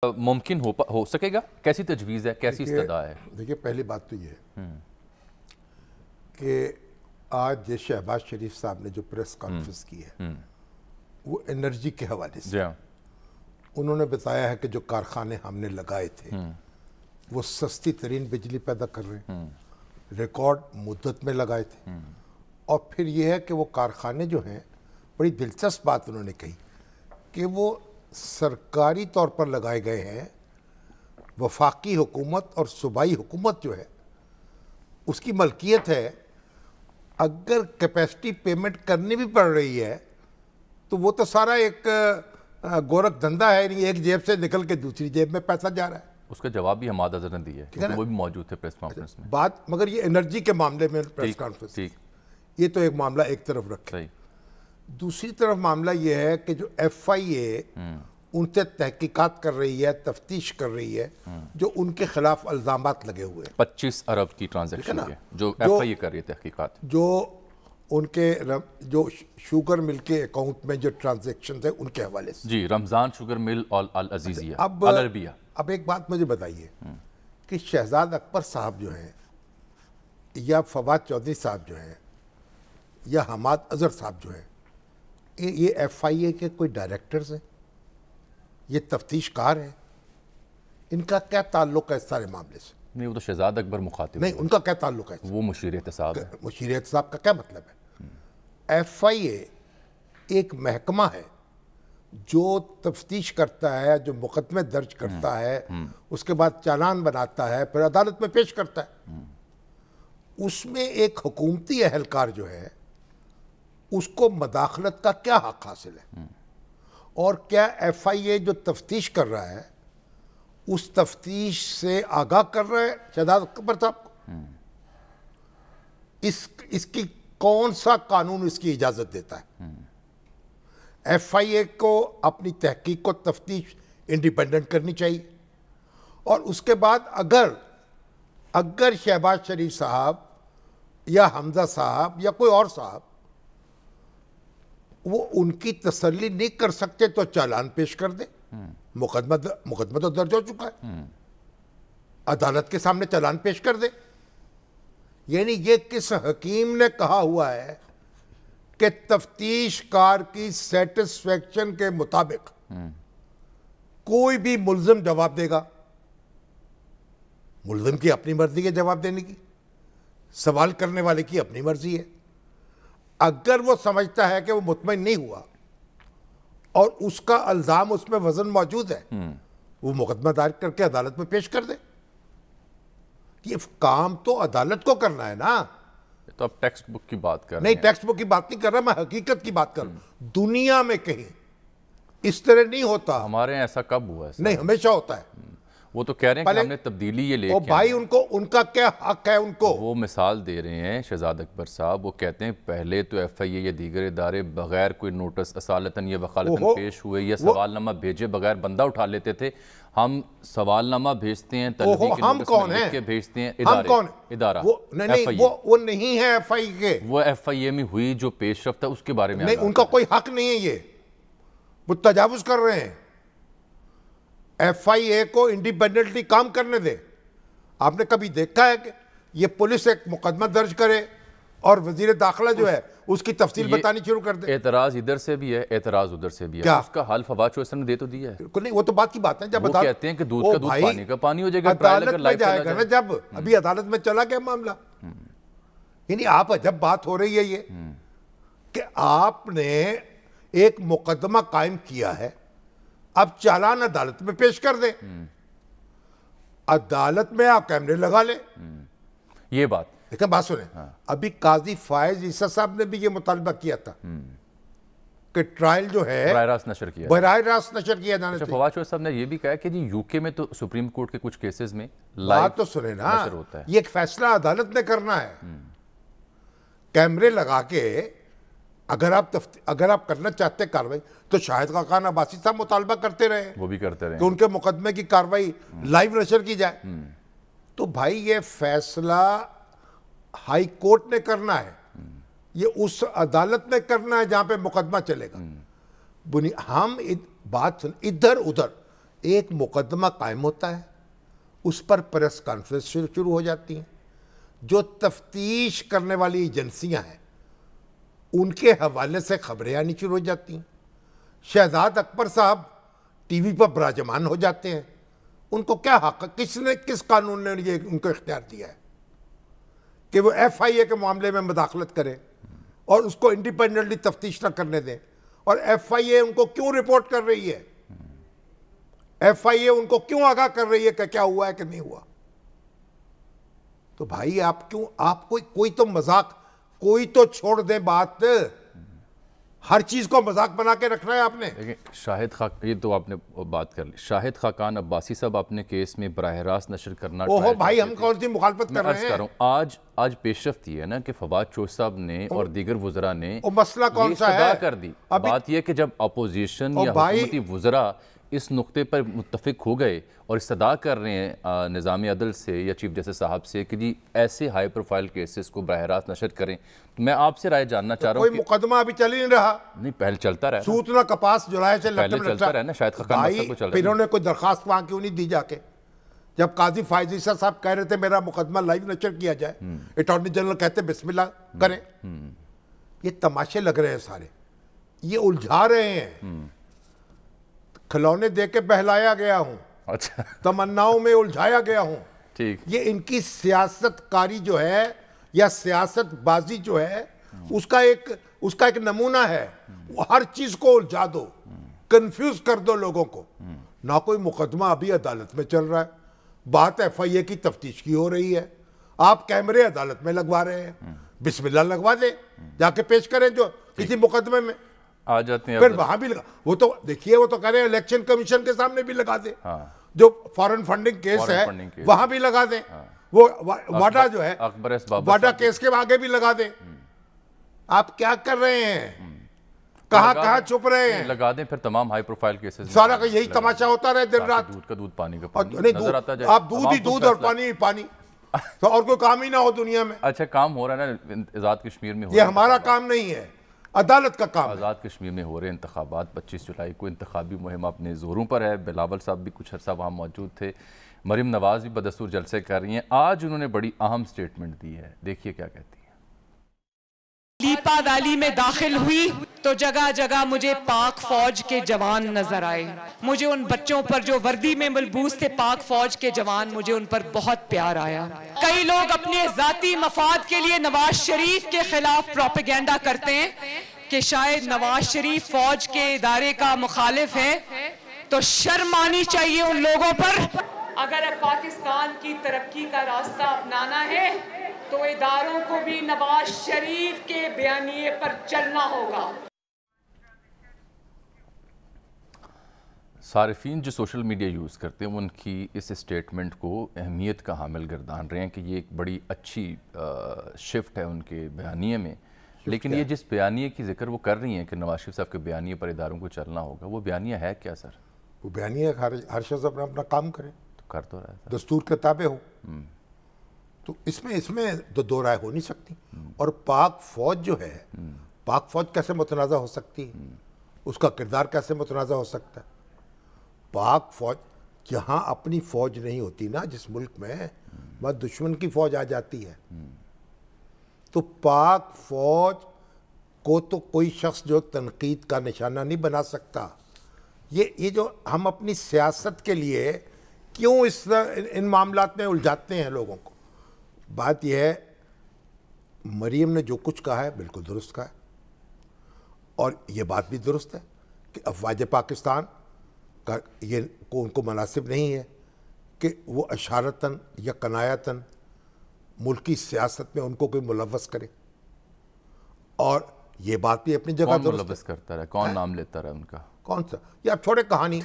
ممکن ہو سکے گا؟ کیسی تجویز ہے، کیسی استدعا ہے؟ دیکھیے پہلی بات تو یہ ہے کہ آج شہباز شریف صاحب نے جو پریس کانفرنس کی ہے وہ انرجی کے حوالے سے انہوں نے بتایا ہے کہ جو کارخانے ہم نے لگائے تھے وہ سستی ترین بجلی پیدا کر رہے ہیں، ریکارڈ مدت میں لگائے تھے، اور پھر یہ ہے کہ وہ کارخانے جو ہیں، بڑی دلچسپ بات انہوں نے کہی کہ وہ سرکاری طور پر لگائے گئے ہیں، وفاقی حکومت اور صوبائی حکومت جو ہے اس کی ملکیت ہے، اگر کیپیسٹی پیمنٹ کرنی بھی پڑ رہی ہے تو وہ تو سارا ایک گورکھ دھندا ہے، یعنی ایک جیب سے نکل کے دوسری جیب میں پیسہ جا رہا ہے۔ اس کا جواب بھی حماد اظہر نے دیا ہے کیونکہ وہ بھی موجود تھے پریس کانفرنس میں۔ بات مگر یہ انرجی کے معاملے میں پریس کانفرنس، یہ تو ایک معاملہ ایک طرف رکھے، دوسری طرف معاملہ یہ ہے کہ جو ایف آئی اے ان سے تحقیقات کر رہی ہے، تفتیش کر رہی ہے، جو ان کے خلاف الزامات لگے ہوئے ہیں 25 ارب کی ٹرانزیکشن کے جو ایف آئی اے کر رہی ہے تحقیقات، جو ان کے جو شوگر مل کے اکاؤنٹ میں جو ٹرانزیکشن ہیں ان کے حوالے سے، جی رمضان شوگر مل اور العزیزیہ العربیہ۔ اب ایک بات مجھے بتائیے کہ شہزاد اکبر صاحب جو ہیں یا فواد چودھری صاحب جو ہیں یا حماد اظہر صاحب جو ہیں، یہ ایف آئی اے کے کوئی ڈائریکٹرز ہیں، یہ تفتیش کار ہیں، ان کا کیا تعلق ہے اس سارے معاملے سے؟ نہیں، وہ تو شہزاد اکبر مخاطب نہیں، ان کا کیا تعلق ہے؟ وہ مشیر احتساب ہے۔ مشیر احتساب کا کیا مطلب ہے؟ ایف آئی اے ایک محکمہ ہے جو تفتیش کرتا ہے، جو مقدمے درج کرتا ہے، اس کے بعد چالان بناتا ہے، پھر عدالت میں پیش کرتا ہے۔ اس میں ایک حکومتی اہلکار جو ہے اس کو مداخلت کا کیا حق حاصل ہے؟ اور کیا ایف آئی اے جو تفتیش کر رہا ہے اس تفتیش سے آگاہ کر رہا ہے شہزاد اکبر صاحب کو؟ اس کی کون سا قانون اس کی اجازت دیتا ہے؟ ایف آئی اے کو اپنی تحقیق کو تفتیش انڈیپینڈنٹ کرنی چاہیے، اور اس کے بعد اگر شہباز شریف صاحب یا حمزہ صاحب یا کوئی اور صاحب وہ ان کی تسلی نہیں کر سکتے تو چالان پیش کر دے، مقدمہ تو درج ہو چکا ہے، عدالت کے سامنے چالان پیش کر دے۔ یعنی یہ کس حکیم نے کہا ہوا ہے کہ تفتیش کار کی سیٹسفیکشن کے مطابق کوئی بھی ملزم جواب دے گا؟ ملزم کی اپنی مرضی ہے جواب دینے کی، سوال کرنے والے کی اپنی مرضی ہے۔ اگر وہ سمجھتا ہے کہ وہ مطمئن نہیں ہوا اور اس کا الزام اس میں وزن موجود ہے، وہ مقدمہ دائر کر کے عدالت میں پیش کر دے۔ یہ کام تو عدالت کو کرنا ہے نا۔ تو اب ٹیکسٹ بک کی بات کر رہے ہیں؟ نہیں، ٹیکسٹ بک کی بات نہیں کر رہا، میں حقیقت کی بات کر رہا ہوں۔ دنیا میں کہیں اس طرح نہیں ہوتا۔ ہمارے یہاں ایسا کب ہوا ہے؟ نہیں، ہمیشہ ہوتا ہے۔ وہ تو کہہ رہے ہیں کہ ہم نے تبدیلی یہ لے کے بھائی ان کا کیا حق ہے؟ ان کو وہ مثال دے رہے ہیں شہزاد اکبر صاحب، وہ کہتے ہیں پہلے تو ایف آئی اے یا دیگر ادارے بغیر کوئی نوٹس اصالتاً یا وکالتاً پیش ہوئے یا سوال نامہ بھیجے بغیر بندہ اٹھا لیتے تھے۔ ہم سوال نامہ بھیجتے ہیں، طلبی کے نوٹس میں لکھ کے بھیجتے ہیں، ادارہ وہ نہیں ہے ایف آئی اے کے۔ وہ ایف آئی اے میں ہوئی جو پیش رفت ہے اس کے بارے میں نہیں، ان کا کوئی حق نہیں ہے، یہ وہ تجاوز کر رہے ہیں۔ ایف آئی اے کو انڈیپینڈنٹلی کام کرنے دے۔ آپ نے کبھی دیکھا ہے کہ یہ پولیس ایک مقدمہ درج کرے اور وزیر داخلہ جو ہے اس کی تفصیل بتانی شروع کر دے؟ اعتراض ادھر سے بھی ہے، اعتراض ادھر سے بھی ہے، اس کا حل فواد چودھری صاحب نے دے تو دیا ہے۔ نہیں، وہ تو بات کی بات ہے، جب وہ کہتے ہیں کہ دودھ کا دودھ پانی کا پانی ہو جائے گا، عدالت میں جائے گا نا، جب ابھی عدالت میں چلا گیا معاملہ۔ یعنی آپ جب بات ہو رہی ہے یہ کہ آپ نے ایک مقدمہ قائم کیا ہے، اب چالان عدالت میں پیش کر دیں، عدالت میں آپ کیمرے لگا لیں۔ یہ بات لیکن بات سنیں، ابھی قاضی فائز عیسیٰ صاحب نے بھی یہ مطالبہ کیا تھا کہ ٹرائل جو ہے براہ راست نشر کیا، براہ راست نشر کیا جانا چاہیے۔ فواد چودھری صاحب نے یہ بھی کہا کہ جی یو کے میں تو سپریم کورٹ کے کچھ کیسز میں بات تو سنیں نا، نشر ہوتا ہے، یہ ایک فیصلہ عدالت نے کرنا ہے۔ کیمرے لگا کے اگر آپ کرنا چاہتے کاروائی تو شاہد خاقان عباسی صاحب مطالبہ کرتے رہے، وہ بھی کرتے رہے کہ ان کے مقدمے کی کاروائی لائیو نشر کی جائے۔ تو بھائی یہ فیصلہ ہائی کورٹ نے کرنا ہے، یہ اس عدالت میں کرنا ہے جہاں پہ مقدمہ چلے گا۔ ہم بات سن ادھر ادھر ایک مقدمہ قائم ہوتا ہے, اس پر پریس کانفرنس شروع ہو جاتی ہیں, جو تفتیش کرنے والی ایجنسیاں ہیں ان کے حوالے سے خبریں آنی شروع ہو جاتی ہیں. شہزاد اکبر صاحب ٹی وی پر براجمان ہو جاتے ہیں. ان کو کیا حق, کس قانون نے یہ ان کو اختیار دیا ہے کہ وہ ایف آئی اے کے معاملے میں مداخلت کرے اور اس کو انڈیپینڈنٹلی تفتیش نہ کرنے دیں؟ اور ایف آئی اے ان کو کیوں رپورٹ کر رہی ہے؟ ایف آئی اے ان کو کیوں آگاہ کر رہی ہے کہ کیا ہوا ہے کہ نہیں ہوا؟ تو بھائی آپ کیوں, آپ کوئی تو مذاق, کوئی تو چھوڑ دیں بات, ہر چیز کو مذاق بنا کے رکھنا ہے آپ نے. شاہد خاقان, یہ تو آپ نے بات کر لی, شاہد خاقان عباسی صاحب اپنے کیس میں براہ راست نشر کرنا, اوہو بھائی ہم کون سی مخالفت کر رہے ہیں؟ آج پیش رفت یہ ہے نا کہ فواد چوش صاحب نے اور دیگر وزراء نے مسئلہ کون سا ہے کر دی. بات یہ کہ جب اپوزیشن یا حکومتی وزراء اس نقطے پر متفق ہو گئے اور استدعا کر رہے ہیں نظام عدل سے یا چیف جسٹس صاحب سے کہ جی ایسے ہائی پروفائل کیسز کو براہ راست نشر کریں, میں آپ سے رائے جاننا چاہ رہا ہوں. کوئی مقدمہ ابھی چل ہی نہیں رہا. نہیں, پہلے چلتا رہا, سوتنا کپاس جولائی سے پہلے چلتا رہا نا. شاہد خاقان مسئلہ کو چل رہا ہے. پھر انہوں نے کوئی درخواست وہاں کیوں نہیں دی جا کے؟ جب قاضی فائز عیسیٰ صاحب کہہ رہے تھے میرا مقدمہ لائیو نشر کیا جائے, اٹارنی جنرل کہتے بسم اللہ کریں. یہ تماشے لگ رہے ہیں سارے, یہ الجھا رہے ہیں. کھلونے دے کے بہلایا گیا ہوں, اچھا تمناؤں میں الجھایا گیا ہوں. ٹھیک, یہ ان کی سیاست کاری جو ہے یا سیاست بازی جو ہے اس کا ایک نمونہ ہے. ہر چیز کو الجھا دو, کنفیوز کر دو لوگوں کو. نہ کوئی مقدمہ ابھی عدالت میں چل رہا ہے, بات ایف آئی اے کی تفتیش کی ہو رہی ہے, آپ کیمرے عدالت میں لگوا رہے ہیں. بسم اللہ لگوا دیں, جا کے پیش کریں جو کسی مقدمے میں آ جاتے ہیں. پھر وہاں بھی وہ تو دیکھیے, وہ تو کہہ رہے ہیں الیکشن کمیشن کے سامنے بھی لگا دیں. جو فارن فنڈنگ کیس ہے وہاں بھی لگا دیں. وہ واڈا جو ہے واڈا کیس کے آگے بھی لگا دیں. آپ کیا کر رہے ہیں؟ کہاں چھپ رہے ہیں؟ لگا دیں پھر تمام ہائی پروفائل کیسز. سارا کا یہی تماشا ہوتا رہے دن رات. دودھ کا دودھ, پانی کا پانی, نظر آتا جائے. آپ دودھ ہی دودھ اور پانی ہی پانی, تو اور کوئی کام ہی نہ ہو دنیا میں. اچھا کام ہو رہا ہے نا آزاد کشمیر میں. یہ ہمارا کام نہیں ہے, عدالت کا کام. آزاد کشمیر میں ہو رہے انتخابات, 25 جولائی کو انتخابی مہم اپنے زوروں پر ہے. بلاول صاحب بھی کچھ عرصہ وہاں موجود تھے, مریم نواز بھی بدستور جلسے کر رہی ہیں. آج انہوں نے بڑی اہم سٹیٹمنٹ دی ہے, دیکھیے کیا کہتی ہیں. لیپا ویلی میں داخل ہوئی تو جگہ جگہ مجھے پاک فوج کے جوان نظر آئے. مجھے ان بچوں پر جو وردی میں ملبوس تھے پاک فوج کے جوان, مجھے ان پر بہت پیار آیا. کئی لوگ اپنے ذاتی مفاد کے لیے نواز شریف کے خلاف پروپیگنڈا کرتے ہیں کہ شاید نواز شریف فوج کے ادارے کا مخالف ہے, تو شرم آنی چاہیے ان لوگوں پر. اگر پاکستان کی ترقی کا راستہ اپنانا ہے تو اداروں کو بھی نواز شریف کے بیانیے پر چلنا ہوگا. صارفین جو سوشل میڈیا یوز کرتے ہیں ان کی اس اسٹیٹمنٹ کو اہمیت کا حامل گردان رہے ہیں کہ یہ ایک بڑی اچھی شفٹ ہے ان کے بیانیے میں. لیکن یہ جس بیانیے کی ذکر وہ کر رہی ہیں کہ نواز شریف صاحب کے بیانیے پر اداروں کو چلنا ہوگا, وہ بیانیہ ہے کیا سر؟ وہ بیانیہ ہر شخص اپنا کام کرے, تو کر تو رہا ہے, دستور کے تابع ہو. تو اس میں تو دو رائے ہو نہیں سکتی. اور پاک فوج جو ہے, پاک فوج کیسے متنازع ہو سکتی ہے؟ اس کا کردار کیسے متنازع ہو سکتا ہے؟ پاک فوج جہاں اپنی فوج نہیں ہوتی نا جس ملک میں, وہاں دشمن کی فوج آ جاتی ہے. تو پاک فوج کو تو کوئی شخص جو تنقید کا نشانہ نہیں بنا سکتا. یہ جو ہم اپنی سیاست کے لیے کیوں ان معاملات میں الجھاتے ہیں لوگوں کو. بات یہ ہے, مریم نے جو کچھ کہا ہے بالکل درست کہا ہے, اور یہ بات بھی درست ہے کہ افواج پاکستان کا یہ ان کو مناسب نہیں ہے کہ وہ اشارتاً یا کنایتاً ملکی سیاست میں ان کو کوئی ملوث کرے. اور یہ بات بھی اپنی جگہ درست ہے. ملوث کرتا رہا, کون نام لیتا رہا ان کا؟ کون سا؟ یہ آپ چھوڑے, کہانی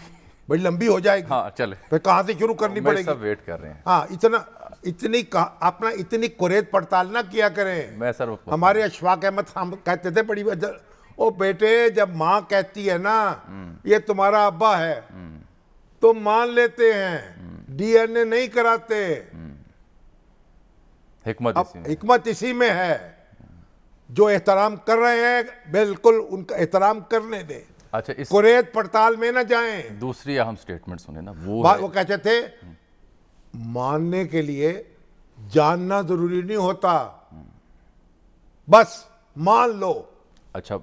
بڑی لمبی ہو جائے گی. ہاں چلے, پھر کہاں سے شروع کرنی پڑے گی؟ سب ویٹ کر رہے ہیں. ہاں اتنی کوریت پڑتال نہ کیا کریں. میں سر ہمارے اشفاق احمد ہم کہتے تھے بڑی او بیٹے, جب ماں کہتی ہے نا یہ تمہارا ابا ہے تو مان لیتے ہیں, ڈی این اے نہیں کراتے. حکمت اسی میں ہے. جو احترام کر رہے ہیں بالکل ان کا احترام کرنے دیں, اچھا کوریت پڑتال میں نہ جائیں. دوسری اہم سٹیٹمنٹ سنیں نا, وہ کہتے تھے ماننے کے لیے جاننا ضروری نہیں ہوتا, بس مان لو. اچھا